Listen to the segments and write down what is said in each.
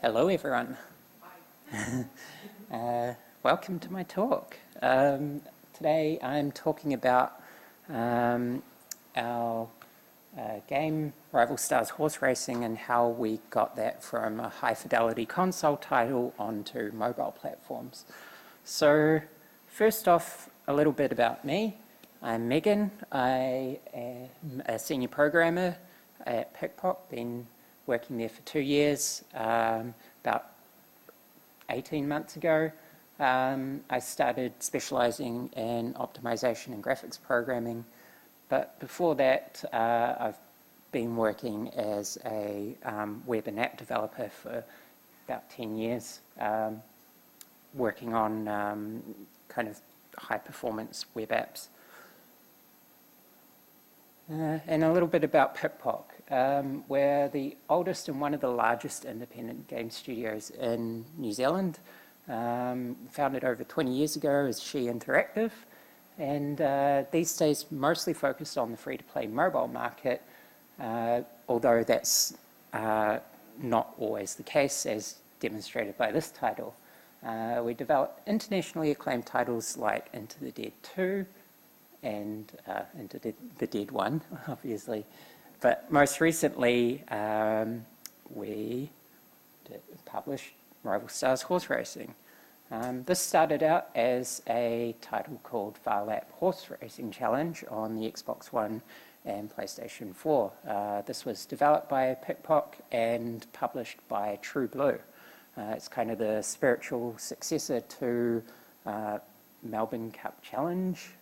Hello everyone. Welcome to my talk. Today I'm talking about our game Rival Stars Horse Racing and how we got that from a high fidelity console title onto mobile platforms. So first off, a little bit about me. I'm Megan. I am a senior programmer at PikPok, been working there for 2 years. About 18 months ago, I started specializing in optimization and graphics programming. But before that, I've been working as a web and app developer for about 10 years, working on kind of high-performance web apps. And a little bit about PikPok. We're the oldest and one of the largest independent game studios in New Zealand. Founded over 20 years ago as She Interactive, and these days mostly focused on the free-to-play mobile market, although that's not always the case, as demonstrated by this title. We develop internationally acclaimed titles like Into the Dead 2, and Into the Dead 1, obviously. But most recently, we published Rival Stars Horse Racing. This started out as a title called Far Lap Horse Racing Challenge on the Xbox One and PlayStation 4. This was developed by PikPok and published by True Blue. It's kind of the spiritual successor to Melbourne Cup Challenge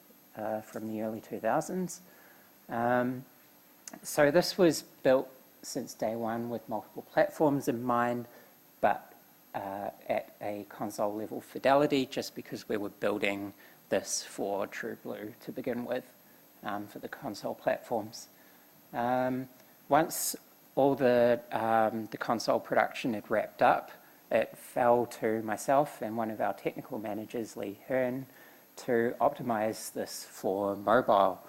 from the early 2000s. So this was built since day one with multiple platforms in mind, but at a console level fidelity, just because we were building this for True Blue to begin with, for the console platforms. Once all the console production had wrapped up, it fell to myself and one of our technical managers, Lee Hearn, to optimize this for mobile.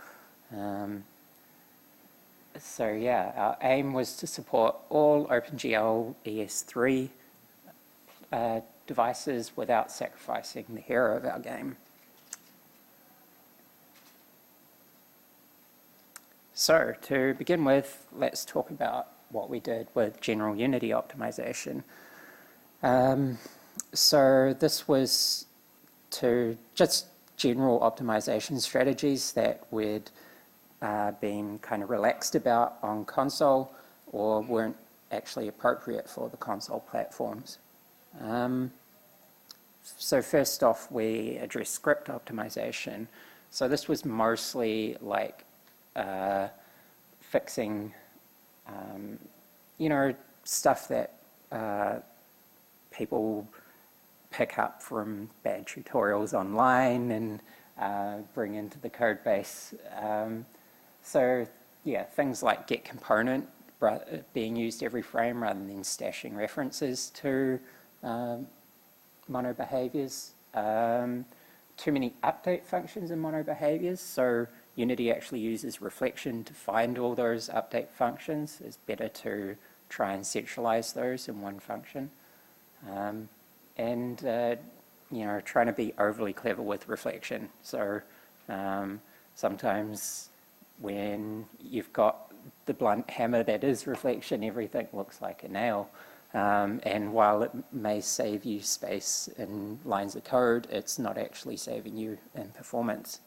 So yeah, our aim was to support all OpenGL ES3 devices without sacrificing the hero of our game. So to begin with, let's talk about what we did with general Unity optimization. So this was to just general optimization strategies that we'd been kind of relaxed about on console or weren't actually appropriate for the console platforms. So first off, we addressed script optimization. So this was mostly like fixing, stuff that people pick up from bad tutorials online and bring into the code base. So yeah, things like get component being used every frame rather than stashing references to mono behaviors. Too many update functions in mono behaviors, so Unity actually uses reflection to find all those update functions. It's better to try and centralize those in one function. And trying to be overly clever with reflection. So sometimes when you've got the blunt hammer that is reflection, everything looks like a nail. And while it may save you space in lines of code, it's not actually saving you in performance.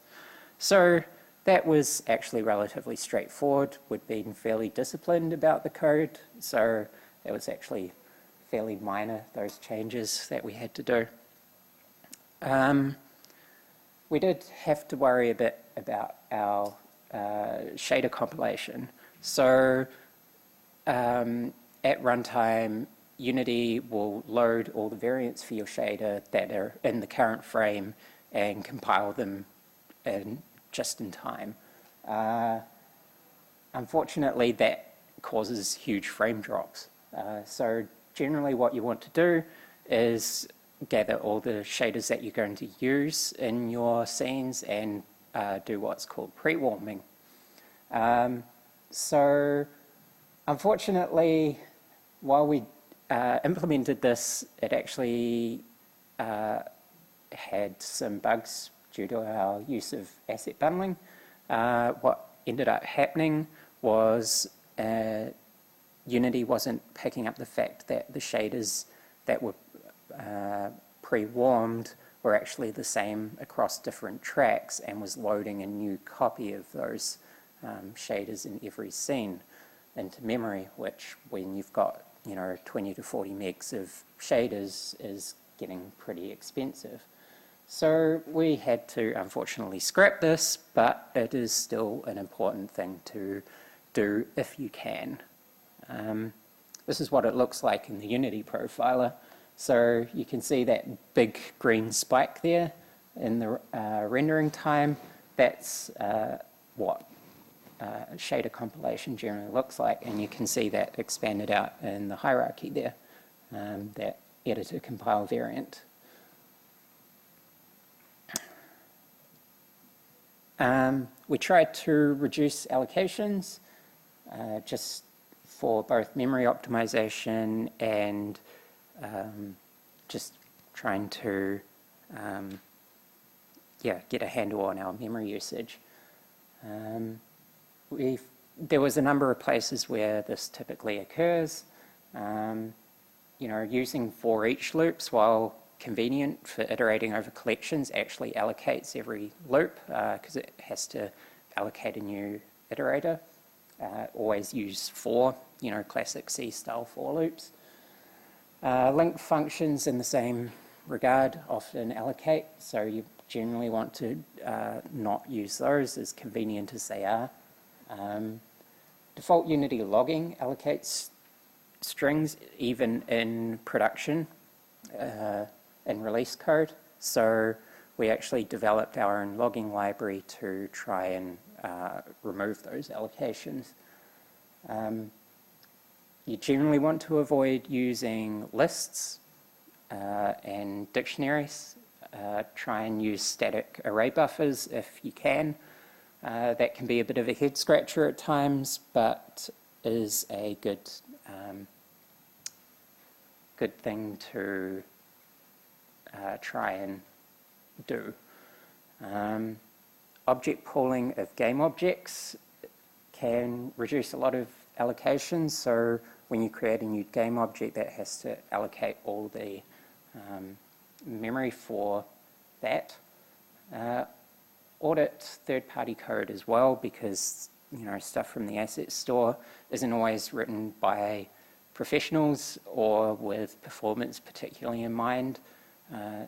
So that was actually relatively straightforward. We'd been fairly disciplined about the code, so it was actually fairly minor, those changes that we had to do. We did have to worry a bit about our shader compilation. So at runtime, Unity will load all the variants for your shader that are in the current frame and compile them just in time. Unfortunately, that causes huge frame drops. So generally what you want to do is gather all the shaders that you're going to use in your scenes and do what's called pre-warming. So unfortunately, while we implemented this, it actually had some bugs due to our use of asset bundling. What ended up happening was Unity wasn't picking up the fact that the shaders that were pre-warmed were actually the same across different tracks, and was loading a new copy of those shaders in every scene into memory, which when you've got 20 to 40 megs of shaders is getting pretty expensive. So we had to unfortunately scrap this, but it is still an important thing to do if you can. This is what it looks like in the Unity profiler. So you can see that big green spike there in the rendering time. That's what shader compilation generally looks like, and you can see that expanded out in the hierarchy there, that editor compile variant. We tried to reduce allocations just for both memory optimization and just trying to get a handle on our memory usage. There was a number of places where this typically occurs. Using for each loops, while convenient for iterating over collections, actually allocates every loop because it has to allocate a new iterator. Always use for, classic C style for loops. Link functions in the same regard often allocate, so you generally want to not use those, as convenient as they are. Default Unity logging allocates strings even in production in release code, so we actually developed our own logging library to try and remove those allocations. You generally want to avoid using lists and dictionaries. Try and use static array buffers if you can. That can be a bit of a head scratcher at times, but is a good thing to try and do. Object pooling of game objects can reduce a lot of allocations, so when you create a new game object, that has to allocate all the memory for that. Audit third-party code as well, because stuff from the asset store isn't always written by professionals or with performance particularly in mind,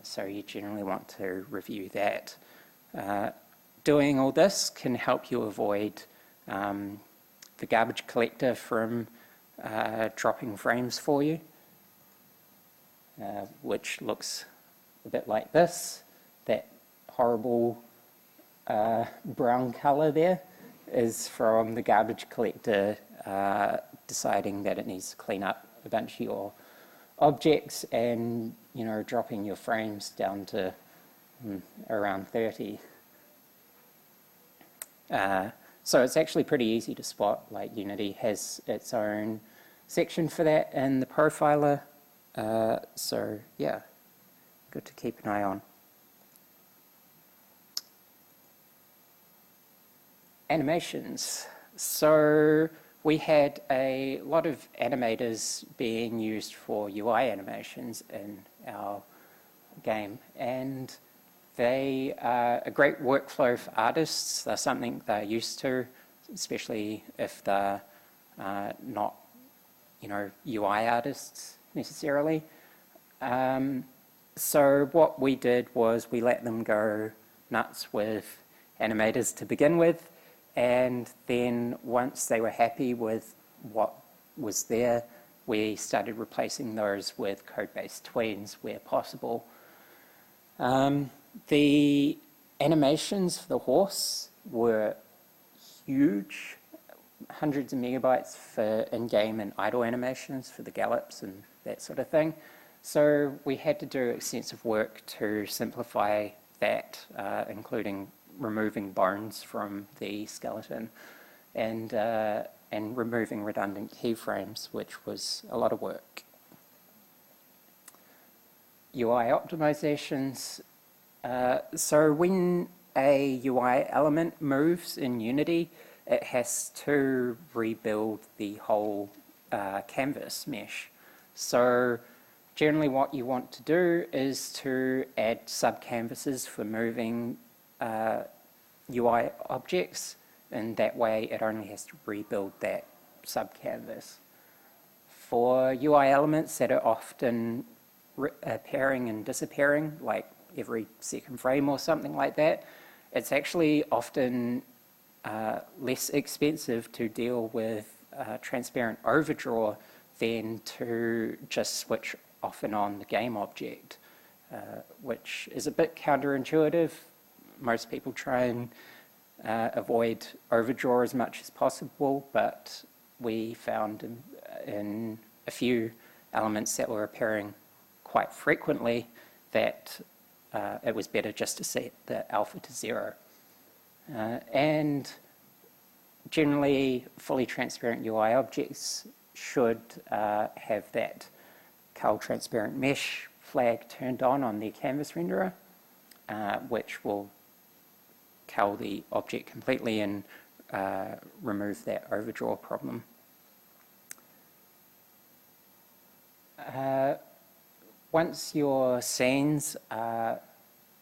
so you generally want to review that. Doing all this can help you avoid the garbage collector from dropping frames for you, which looks a bit like this. That horrible brown color there is from the garbage collector deciding that it needs to clean up a bunch of your objects and dropping your frames down to around 30. So it's actually pretty easy to spot. Like Unity has its own section for that in the profiler, so yeah, good to keep an eye on. Animations. So we had a lot of animators being used for UI animations in our game, and they are a great workflow for artists. They're something they're used to, especially if they're not, UI artists necessarily. So what we did was we let them go nuts with animators to begin with, and then once they were happy with what was there, we started replacing those with code-based tweens where possible. The animations for the horse were huge, hundreds of megabytes for in-game and idle animations for the gallops and that sort of thing. So we had to do extensive work to simplify that, including removing bones from the skeleton and removing redundant keyframes, which was a lot of work. UI optimizations. So when a UI element moves in Unity, it has to rebuild the whole canvas mesh. So generally what you want to do is to add sub-canvases for moving UI objects, and that way it only has to rebuild that sub-canvas. For UI elements that are often appearing and disappearing, like every second frame or something like that, it's actually often less expensive to deal with transparent overdraw than to just switch off and on the game object, which is a bit counterintuitive. Most people try and avoid overdraw as much as possible, but we found in a few elements that were appearing quite frequently that it was better just to set the alpha to 0. And generally, fully transparent UI objects should have that cull transparent mesh flag turned on the canvas renderer, which will cull the object completely and remove that overdraw problem. Once your scenes are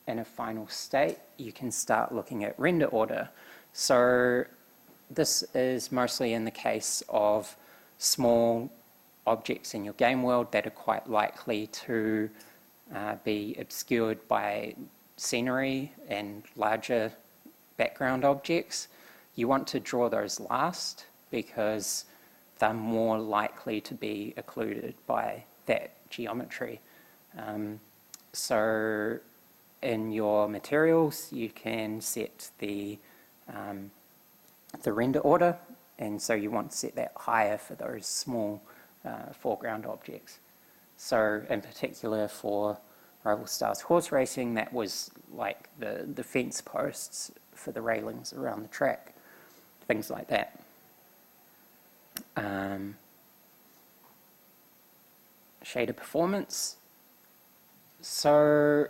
in a final state, you can start looking at render order. So this is mostly in the case of small objects in your game world that are quite likely to be obscured by scenery and larger background objects. You want to draw those last because they're more likely to be occluded by that geometry. So in your materials, you can set the render order, and so you want to set that higher for those small foreground objects. So in particular for Rival Stars horse racing, that was like the fence posts for the railings around the track, things like that. Shader performance. So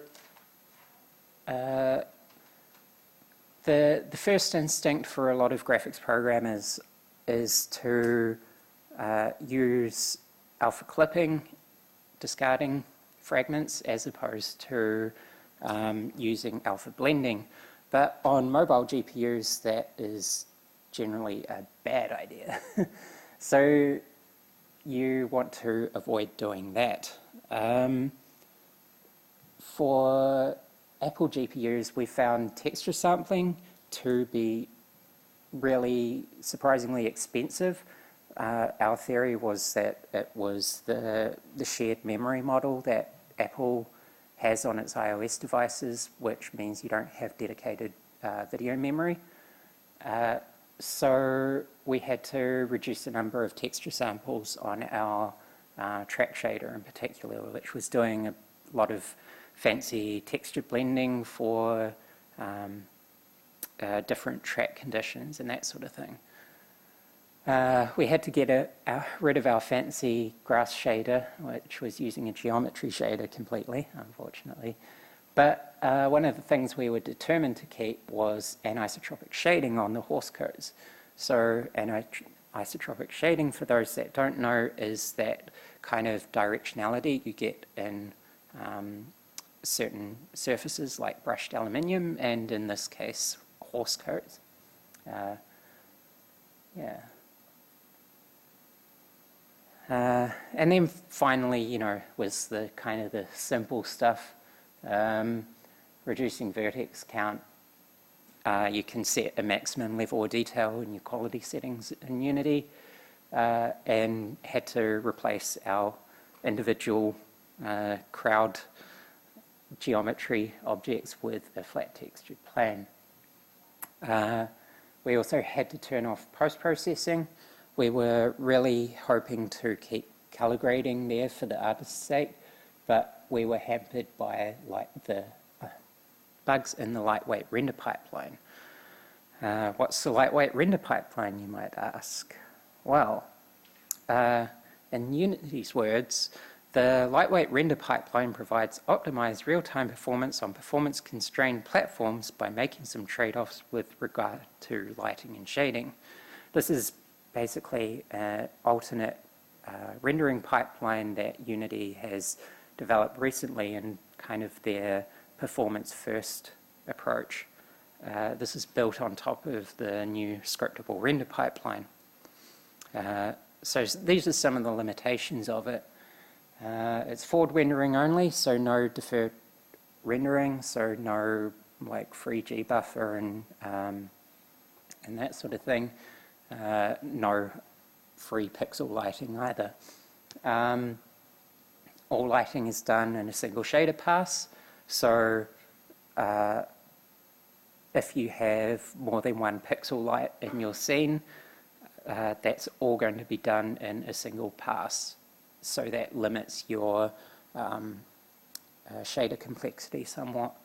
the first instinct for a lot of graphics programmers is to use alpha clipping, discarding fragments, as opposed to using alpha blending. But on mobile GPUs, that is generally a bad idea. So you want to avoid doing that. For Apple GPUs, we found texture sampling to be really surprisingly expensive. Our theory was that it was the shared memory model that Apple has on its iOS devices, which means you don't have dedicated video memory. So we had to reduce the number of texture samples on our track shader in particular, which was doing a lot of fancy texture blending for different track conditions and that sort of thing. We had to get rid of our fancy grass shader, which was using a geometry shader completely, unfortunately. But one of the things we were determined to keep was anisotropic shading on the horse coats. So anisotropic shading, for those that don't know, is that kind of directionality you get in certain surfaces like brushed aluminium, and in this case, horse coats. And then finally, was the kind of the simple stuff. Reducing vertex count. You can set a maximum level of detail in your quality settings in Unity, and had to replace our individual crowd geometry objects with a flat textured plane. We also had to turn off post-processing. We were really hoping to keep color grading there for the artist's sake, but we were hampered by the bugs in the lightweight render pipeline. What's the lightweight render pipeline, you might ask? Well, in Unity's words, The lightweight render pipeline provides optimized real-time performance on performance-constrained platforms by making some trade-offs with regard to lighting and shading. This is basically an alternate rendering pipeline that Unity has developed recently in kind of their performance-first approach. This is built on top of the new scriptable render pipeline. So these are some of the limitations of it. It's forward rendering only, so no deferred rendering, so no like free G buffer and that sort of thing. No free pixel lighting either. All lighting is done in a single shader pass, so if you have more than one pixel light in your scene, that's all going to be done in a single pass. So that limits your shader complexity somewhat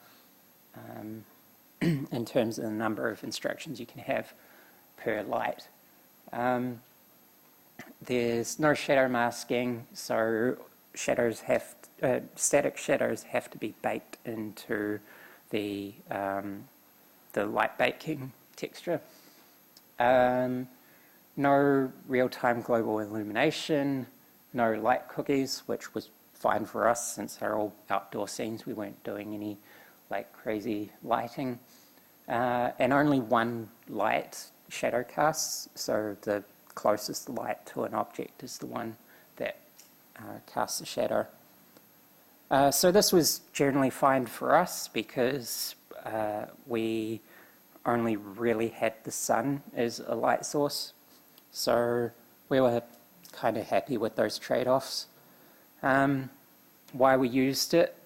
in terms of the number of instructions you can have per light. There's no shadow masking, so static shadows have to be baked into the light baking texture. No real-time global illumination, no light cookies, which was fine for us since they're all outdoor scenes. We weren't doing any like crazy lighting. And only one light shadow casts, so the closest light to an object is the one that casts a shadow. So this was generally fine for us because we only really had the sun as a light source. So we were kind of happy with those trade-offs. Why we used it,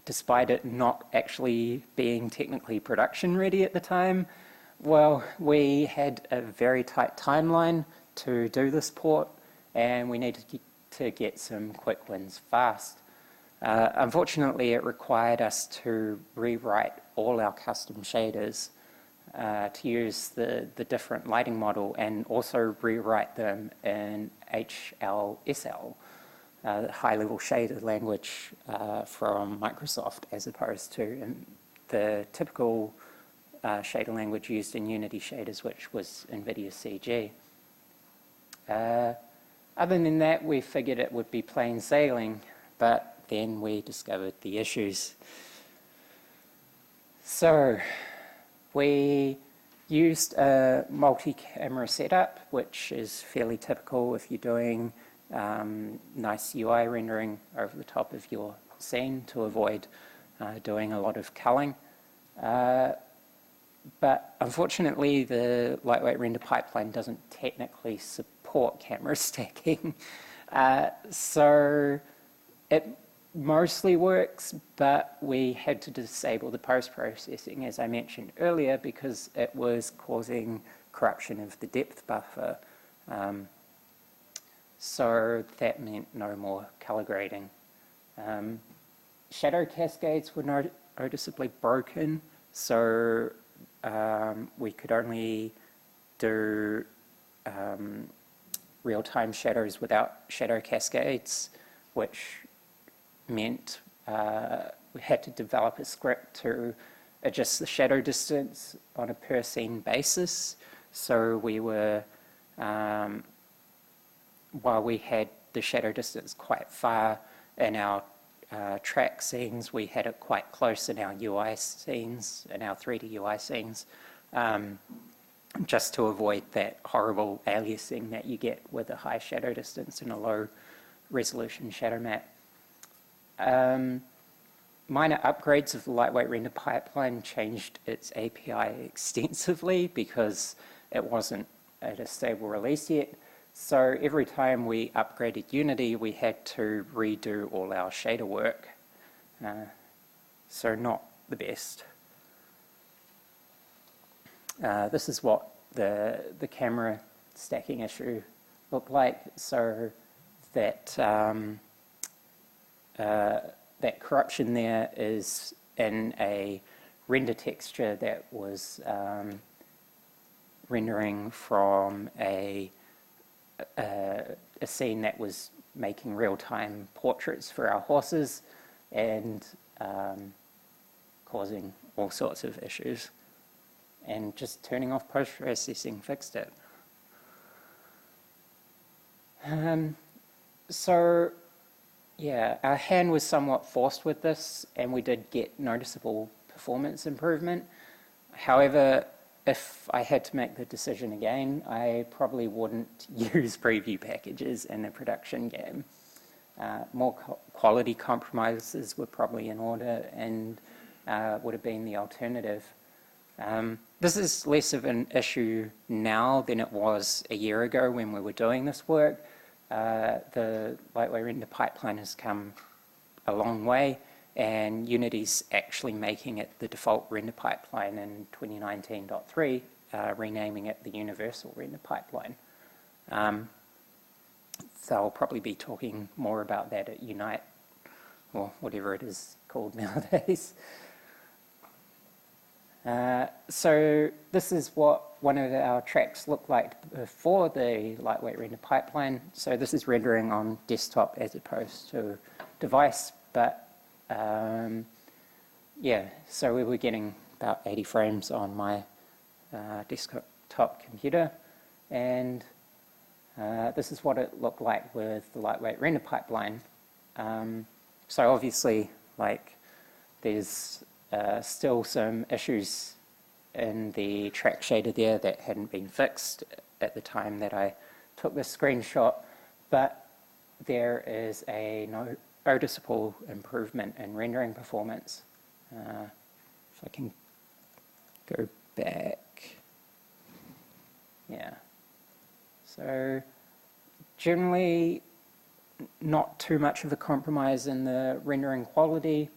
despite it not actually being technically production ready at the time, well, we had a very tight timeline to do this port, and we needed to get some quick wins fast. Unfortunately, it required us to rewrite all our custom shaders to use the different lighting model and also rewrite them in HLSL, high-level shader language from Microsoft, as opposed to the typical shader language used in Unity shaders, which was NVIDIA CG. Other than that, we figured it would be plain sailing, but then we discovered the issues. So we used a multi-camera setup, which is fairly typical if you're doing nice UI rendering over the top of your scene to avoid doing a lot of culling. But unfortunately, the lightweight render pipeline doesn't technically support camera stacking. So it mostly works, but we had to disable the post-processing, as I mentioned earlier, because it was causing corruption of the depth buffer. So that meant no more color grading. Shadow cascades were noticeably broken, so we could only do real-time shadows without shadow cascades, which meant we had to develop a script to adjust the shadow distance on a per scene basis. So we were, while we had the shadow distance quite far in our track scenes, we had it quite close in our UI scenes, in our 3D UI scenes, just to avoid that horrible aliasing that you get with a high shadow distance and a low resolution shadow map. Minor upgrades of the lightweight render pipeline changed its API extensively because it wasn't at a stable release yet. So every time we upgraded Unity, we had to redo all our shader work. So not the best. This is what the camera stacking issue looked like. So that that corruption there is in a render texture that was rendering from a scene that was making real-time portraits for our horses and causing all sorts of issues. And just turning off post-processing fixed it. So, yeah, our hand was somewhat forced with this, and we did get noticeable performance improvement. However, if I had to make the decision again, I probably wouldn't use preview packages in a production game. More quality compromises were probably in order and would have been the alternative. This is less of an issue now than it was a year ago when we were doing this work. The lightweight render pipeline has come a long way, and Unity's actually making it the default render pipeline in 2019.3, renaming it the Universal Render Pipeline. They'll probably be talking more about that at Unite, or whatever it is called nowadays. So this is what one of our tracks looked like before the lightweight render pipeline. So this is rendering on desktop as opposed to device, but yeah, so we were getting about 80 frames on my desktop computer, and this is what it looked like with the lightweight render pipeline. So obviously, like, there's still some issues in the track shader there that hadn't been fixed at the time that I took this screenshot, but there is a noticeable improvement in rendering performance. If I can go back. Yeah. So generally not too much of a compromise in the rendering quality,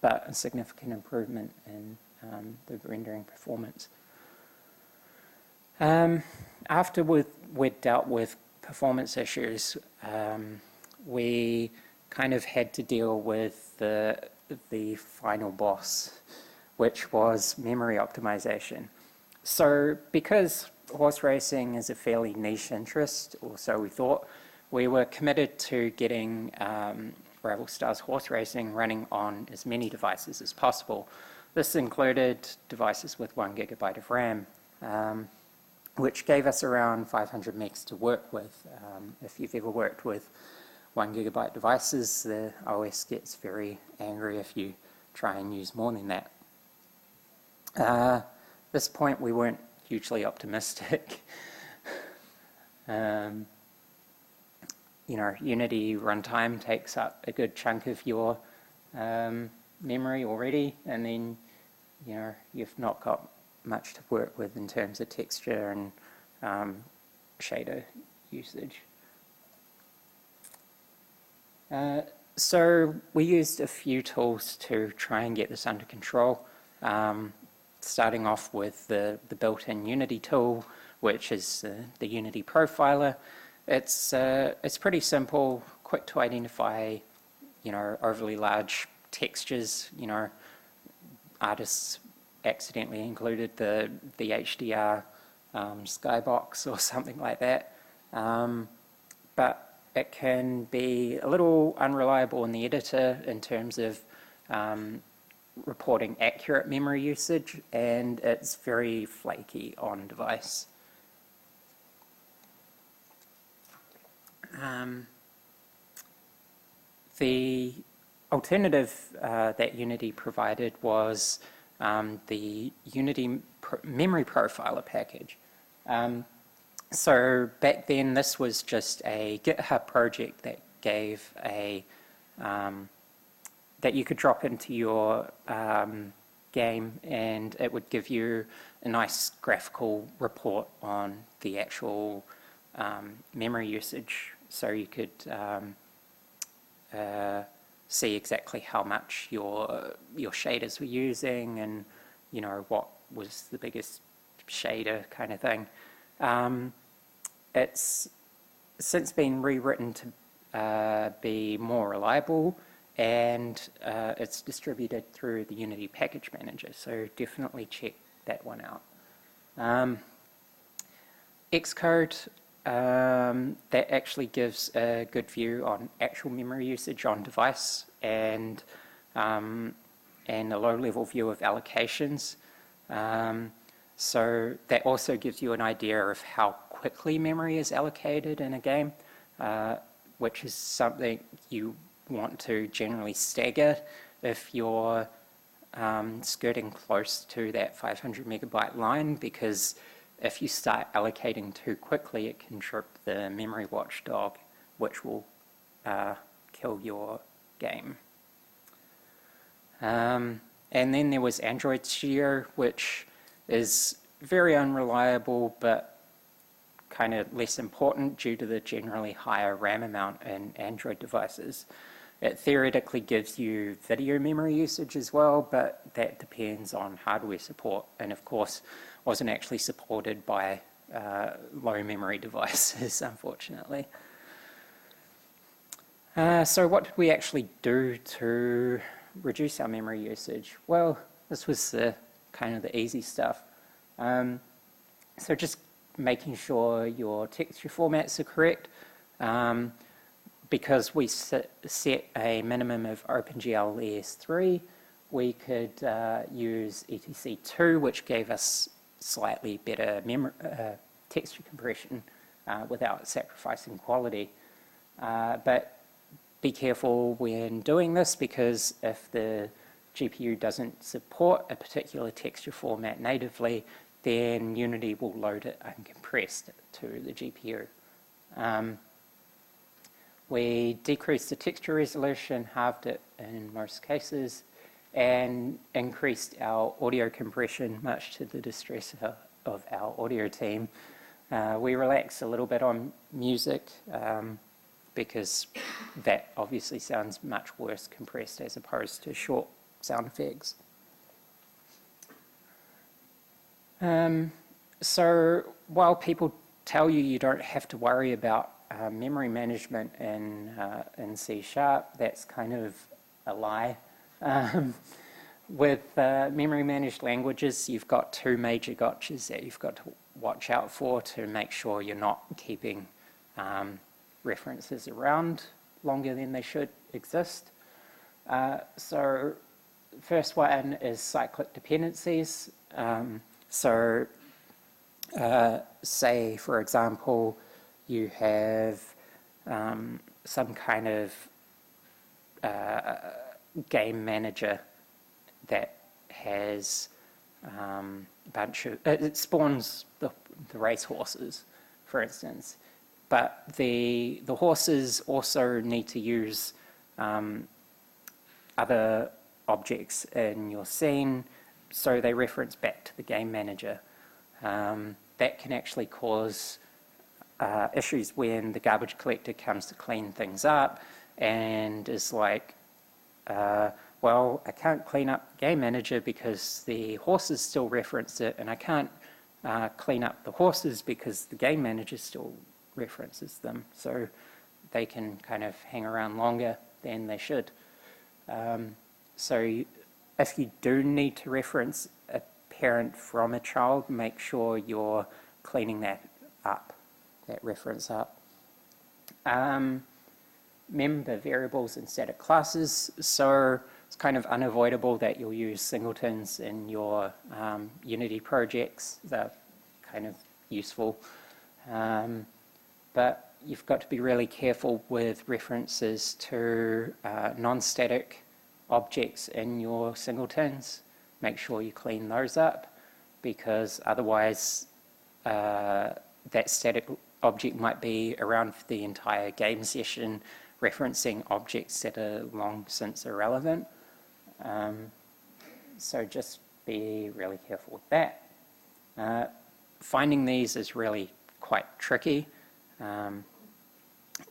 but a significant improvement in the rendering performance. After we'd dealt with performance issues, we kind of had to deal with the final boss, which was memory optimization. So because horse racing is a fairly niche interest, or so we thought, we were committed to getting Ravelstar's horse racing running on as many devices as possible. This included devices with 1 GB of RAM, which gave us around 500 megs to work with. If you've ever worked with 1 GB devices, the OS gets very angry if you try and use more than that. At this point, we weren't hugely optimistic. You know, Unity runtime takes up a good chunk of your memory already, and then, you know, you've not got much to work with in terms of texture and shader usage. So we used a few tools to try and get this under control, starting off with the built-in Unity tool, which is the Unity profiler. It's pretty simple, quick to identify, you know, overly large textures. You know, artists accidentally included the HDR skybox or something like that. But it can be a little unreliable in the editor in terms of reporting accurate memory usage, and it's very flaky on device. The alternative that Unity provided was the Unity memory profiler package. So back then, this was just a GitHub project that gave a that you could drop into your game, and it would give you a nice graphical report on the actual memory usage, so you could see exactly how much your shaders were using, and, you know, what was the biggest shader kind of thing. It's since been rewritten to be more reliable, and it's distributed through the Unity package manager, so definitely check that one out. Xcode that actually gives a good view on actual memory usage on device and a low-level view of allocations. So that also gives you an idea of how quickly memory is allocated in a game, which is something you want to generally stagger if you're skirting close to that 500 megabyte line, because if you start allocating too quickly, it can trip the memory watchdog, which will kill your game. And then there was Android Studio, which is very unreliable, but kind of less important due to the generally higher RAM amount in Android devices. It theoretically gives you video memory usage as well, but that depends on hardware support, and of course wasn't actually supported by low memory devices, unfortunately. So what did we actually do to reduce our memory usage? Well, this was kind of the easy stuff. So just making sure your texture formats are correct. Because we set a minimum of OpenGL ES3, we could use ETC2, which gave us slightly better texture compression without sacrificing quality. But be careful when doing this, because if the GPU doesn't support a particular texture format natively, then Unity will load it uncompressed to the GPU. We decreased the texture resolution, halved it in most cases, and increased our audio compression, much to the distress of our audio team. We relaxed a little bit on music because that obviously sounds much worse compressed as opposed to short sound effects. So while people tell you you don't have to worry about memory management in C#, that's kind of a lie. With memory managed languages, you've got two major gotchas that you've got to watch out for to make sure you're not keeping references around longer than they should exist. So first one is cyclic dependencies. Say, for example, you have some kind of game manager that has a bunch of, it spawns the race horses, for instance, but the horses also need to use other objects in your scene, so they reference back to the game manager. That can actually cause issues when the garbage collector comes to clean things up and is like, well, I can't clean up Game Manager because the horses still reference it, and I can't clean up the horses because the Game Manager still references them. So they can kind of hang around longer than they should. So if you do need to reference a parent from a child, make sure you're cleaning that up, that reference up. Member variables instead of classes. So it's kind of unavoidable that you'll use singletons in your Unity projects. They're kind of useful. But you've got to be really careful with references to non-static objects in your singletons. Make sure you clean those up, because otherwise that static object might be around for the entire game session, referencing objects that are long since irrelevant. So just be really careful with that. Finding these is really quite tricky.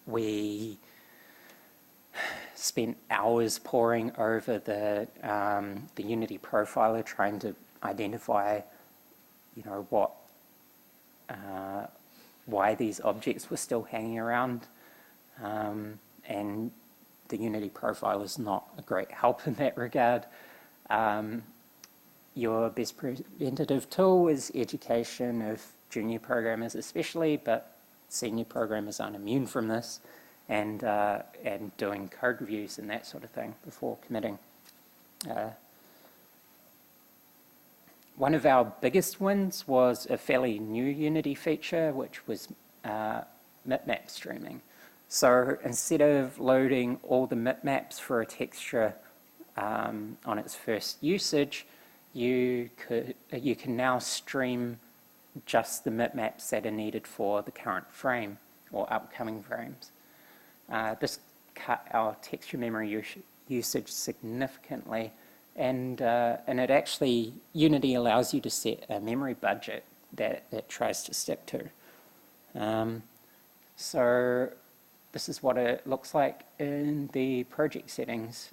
We spent hours poring over the Unity profiler trying to identify, you know, why these objects were still hanging around, and the Unity profiler is not a great help in that regard. Your best preventative tool is education of junior programmers especially, but senior programmers aren't immune from this, and doing code reviews and that sort of thing before committing. One of our biggest wins was a fairly new Unity feature, which was bitmap streaming. So instead of loading all the bitmaps for a texture on its first usage, you can now stream just the bitmaps that are needed for the current frame or upcoming frames. This cut our texture memory usage significantly, and it actually, Unity allows you to set a memory budget that it tries to stick to. So this is what it looks like in the project settings.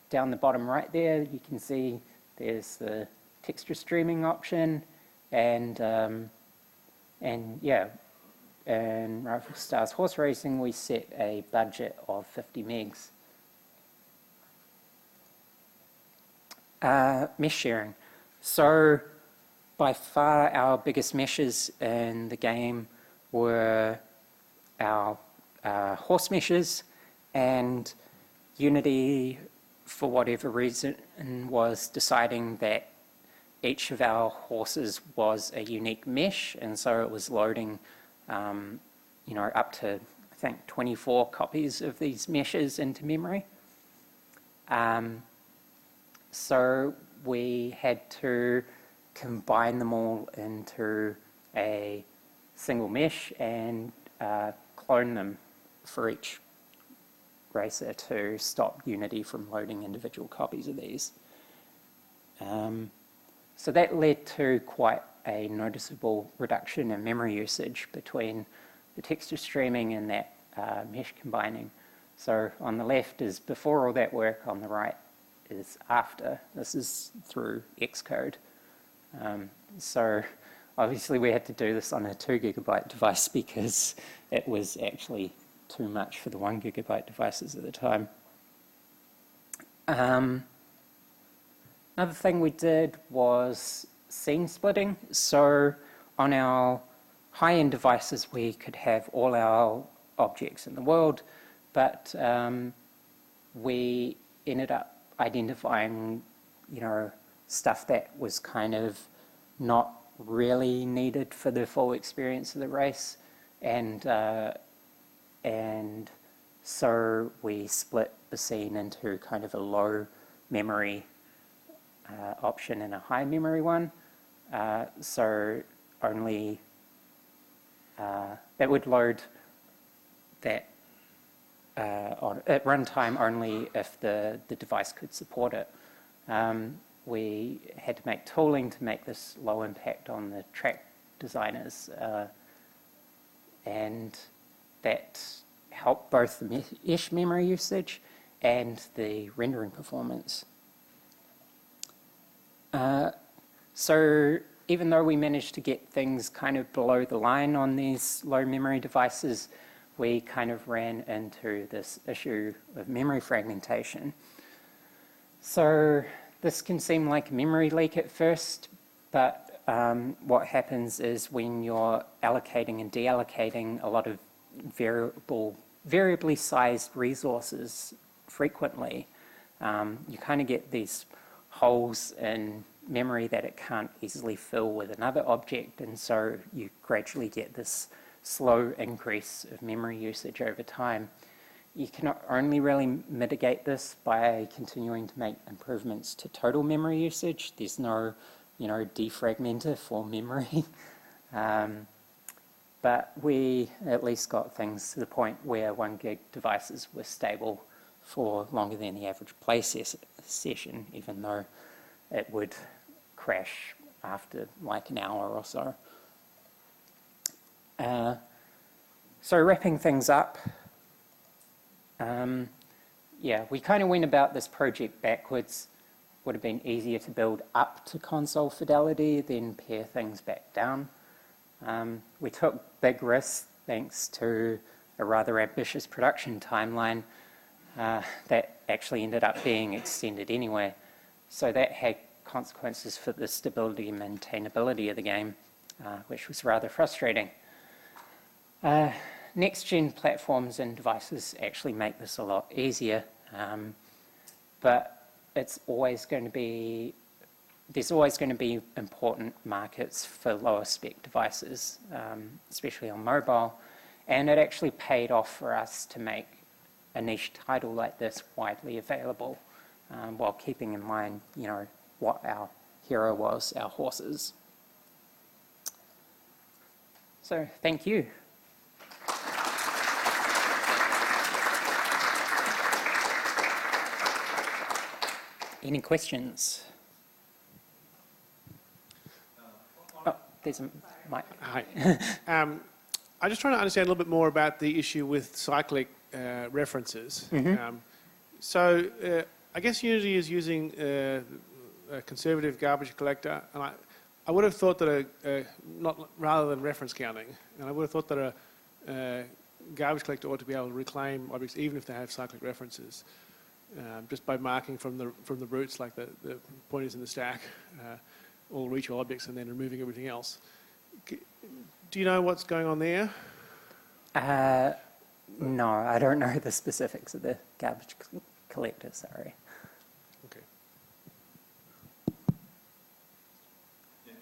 Down the bottom right there, you can see there's the texture streaming option, and yeah, in Rifle Stars Horse Racing, we set a budget of 50 megs. Mesh sharing. So by far our biggest meshes in the game were our horse meshes, and Unity, for whatever reason, was deciding that each of our horses was a unique mesh, and so it was loading up to, I think, 24 copies of these meshes into memory. So we had to combine them all into a single mesh and clone them for each racer to stop Unity from loading individual copies of these. So that led to quite a noticeable reduction in memory usage between the texture streaming and that mesh combining. So on the left is before all that work, on the right is after. This is through Xcode. So obviously we had to do this on a 2 GB device because it was actually too much for the 1 GB devices at the time. Another thing we did was scene splitting. So on our high-end devices, we could have all our objects in the world, but we ended up identifying, stuff that was kind of not really needed for the full experience of the race, and so we split the scene into kind of a low memory option and a high memory one. So only that would load that at runtime only if the device could support it. We had to make tooling to make this low impact on the track designers, and that helped both the mesh memory usage and the rendering performance. So even though we managed to get things kind of below the line on these low memory devices, we kind of ran into this issue of memory fragmentation. So this can seem like a memory leak at first, but what happens is when you're allocating and deallocating a lot of variably sized resources frequently, you kind of get these holes in memory that it can't easily fill with another object, and so you gradually get this slow increase of memory usage over time. You can only really mitigate this by continuing to make improvements to total memory usage. There's no, defragmenter for memory. But we at least got things to the point where 1 gig devices were stable for longer than the average play session, even though it would crash after like an hour or so. So wrapping things up, we kind of went about this project backwards. Would have been easier to build up to console fidelity than pare things back down. We took big risks thanks to a rather ambitious production timeline that actually ended up being extended anyway. So that had consequences for the stability and maintainability of the game, which was rather frustrating. Next-gen platforms and devices actually make this a lot easier, but it's always going to be, there's always going to be important markets for lower spec devices, especially on mobile, and it actually paid off for us to make a niche title like this widely available, while keeping in mind, you know, what our hero was, our horses. So, thank you. Any questions? Oh, there's a mic. Hi. I'm just trying to understand a little bit more about the issue with cyclic references. So I guess Unity is using a conservative garbage collector, and I would have thought that rather than reference counting, and I would have thought that a garbage collector ought to be able to reclaim objects even if they have cyclic references, just by marking from the roots, like the pointers in the stack, all reachable objects, and then removing everything else. Do you know what's going on there? No, I don't know the specifics of the garbage collector, sorry. Okay. Yeah,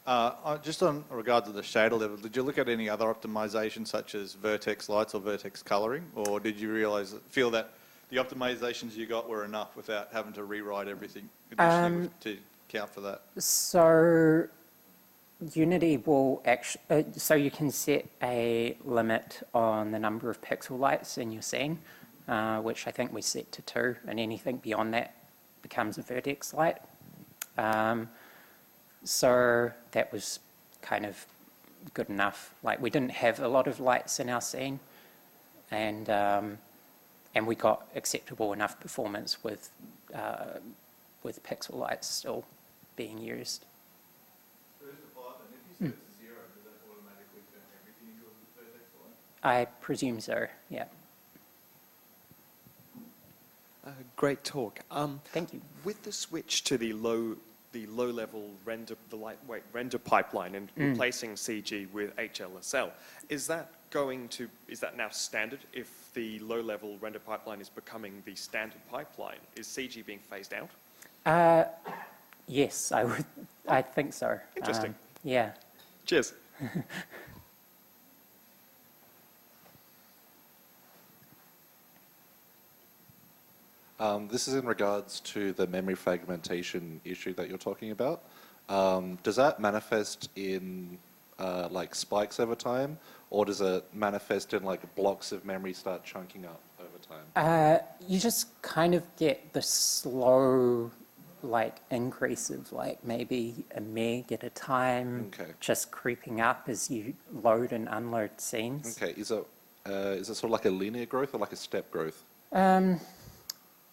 sure. Just on regard to the shader level, did you look at any other optimization such as vertex lights or vertex coloring, or did you feel that the optimizations you got were enough without having to rewrite everything additionally to account for that? So Unity will actually, so you can set a limit on the number of pixel lights in your scene, which I think we set to 2, and anything beyond that becomes a vertex light. So that was kind of good enough. Like, we didn't have a lot of lights in our scene, and we got acceptable enough performance with pixel lights still being used. So just to follow up, and if you set it to 0, does that automatically turn everything into a vertex light? I presume so, yeah. Great talk. Thank you. With the switch to the low-level render, the lightweight render pipeline, and replacing CG with HLSL, is that now standard? If the low-level render pipeline is becoming the standard pipeline, is CG being phased out? Yes, I think so. Interesting. Yeah. Cheers. This is in regards to the memory fragmentation issue that you're talking about. Does that manifest in like spikes over time, or does it manifest in like blocks of memory start chunking up over time? You just kind of get the slow, like, increase of like maybe a meg at a time, just creeping up as you load and unload scenes. Okay, is it sort of like a linear growth or like a step growth?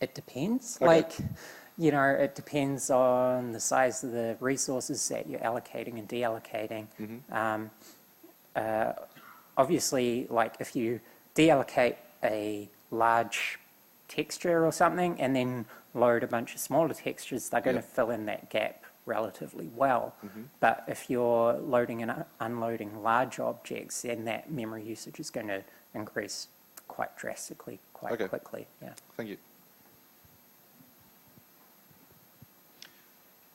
It depends. Okay. Like, you know, it depends on the size of the resources that you're allocating and deallocating. Obviously, like, if you deallocate a large texture or something and then load a bunch of smaller textures, they're going to fill in that gap relatively well. But if you're loading and unloading large objects, then that memory usage is going to increase quite drastically, quite quickly. Yeah. Thank you.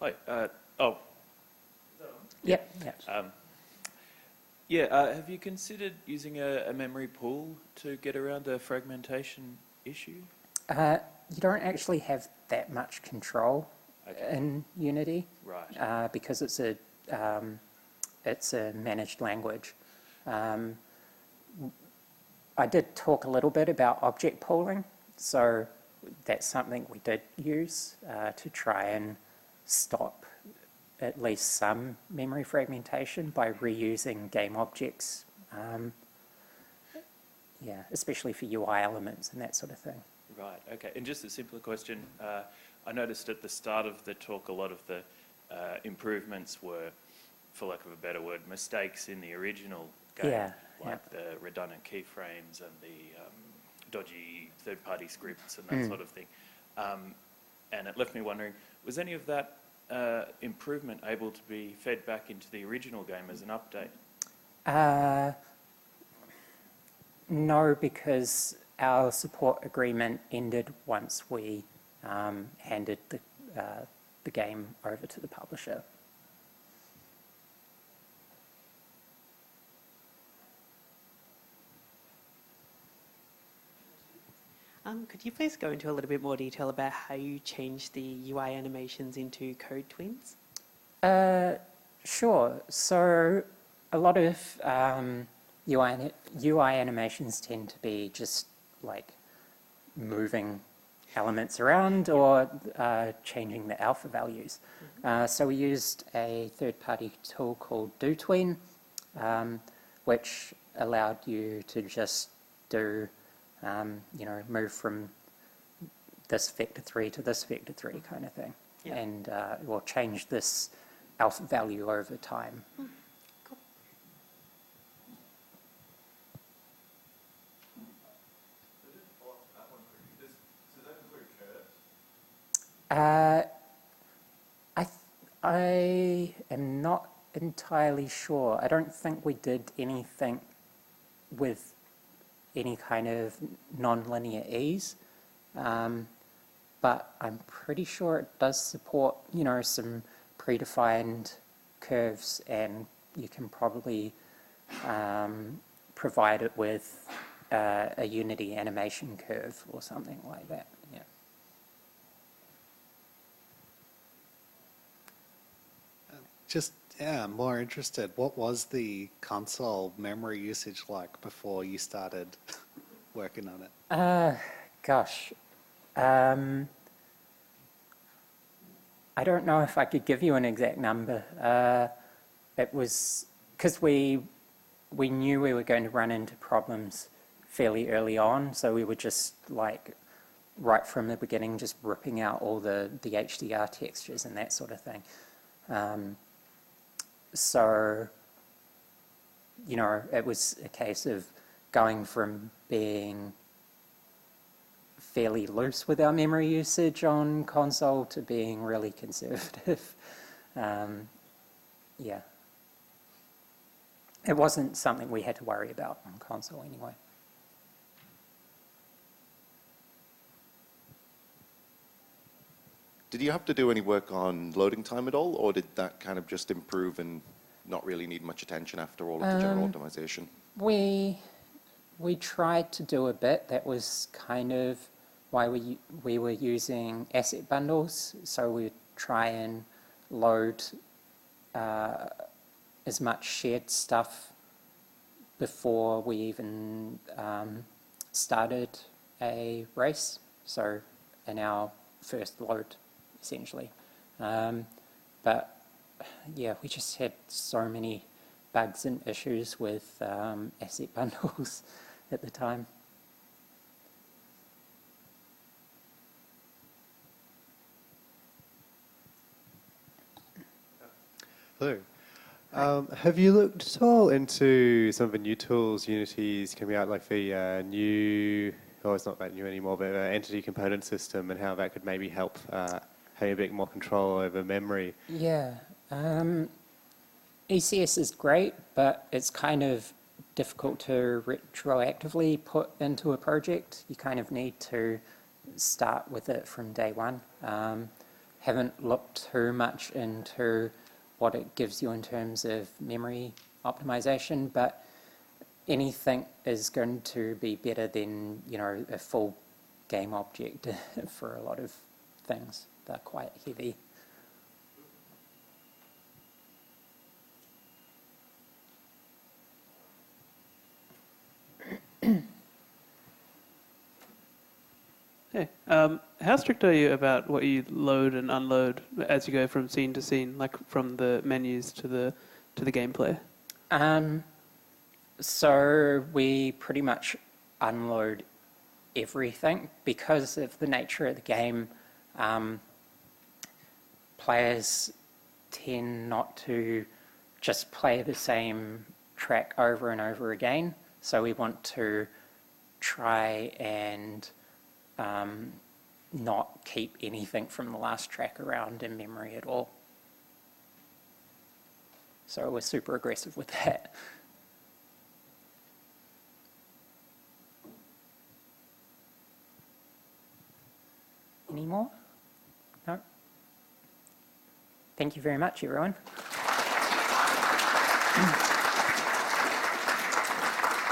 Hi. Yep. Have you considered using a memory pool to get around the fragmentation issue? You don't actually have that much control in Unity, Right? because it's a managed language. I did talk a little bit about object pooling, so that's something we did use to try and stop at least some memory fragmentation by reusing game objects, especially for UI elements and that sort of thing. Right, okay. And just a simpler question, I noticed at the start of the talk a lot of the improvements were, for lack of a better word, mistakes in the original game, the redundant keyframes and the dodgy third-party scripts and that sort of thing. And it left me wondering, was any of that improvement able to be fed back into the original game as an update? No, because our support agreement ended once we handed the game over to the publisher. Could you please go into a little bit more detail about how you changed the UI animations into code twins? Sure. So a lot of UI animations tend to be just like moving elements around or changing the alpha values. So we used a third-party tool called DoTween, which allowed you to just do move from this vector 3 to this vector 3 kind of thing. Yeah. And we'll change this alpha value over time. Cool. I am not entirely sure. I don't think we did anything with any kind of non-linear ease, but I'm pretty sure it does support, some predefined curves, and you can probably provide it with a Unity animation curve or something like that. Yeah. Just, I'm more interested. What was the console memory usage like before you started working on it? Gosh. I don't know if I could give you an exact number. It was because we knew we were going to run into problems fairly early on, so we were just like right from the beginning just ripping out all the HDR textures and that sort of thing. So, it was a case of going from being fairly loose with our memory usage on console to being really conservative. Yeah. It wasn't something we had to worry about on console anyway. Did you have to do any work on loading time at all, or did that kind of just improve and not really need much attention after all of the general optimization? We tried to do a bit. That was kind of why we were using asset bundles. So we'd try and load as much shared stuff before we even started a race. So in our first load, essentially. But yeah, we just had so many bugs and issues with asset bundles at the time. Hello. Have you looked at all into some of the new tools Unity's coming out, like the new, it's not that new anymore, but entity component system, and how that could maybe help having a bit more control over memory? Yeah. ECS is great, but it's kind of difficult to retroactively put into a project. You kind of need to start with it from day one. Haven't looked too much into what it gives you in terms of memory optimization, but anything is going to be better than, a full game object for a lot of things. They're quite heavy. Hey, how strict are you about what you load and unload as you go from scene to scene, like from the menus to the gameplay? So we pretty much unload everything because of the nature of the game. Players tend not to just play the same track over and over again. So we want to try and not keep anything from the last track around in memory at all. So we're super aggressive with that. Any more? No? Thank you very much, everyone.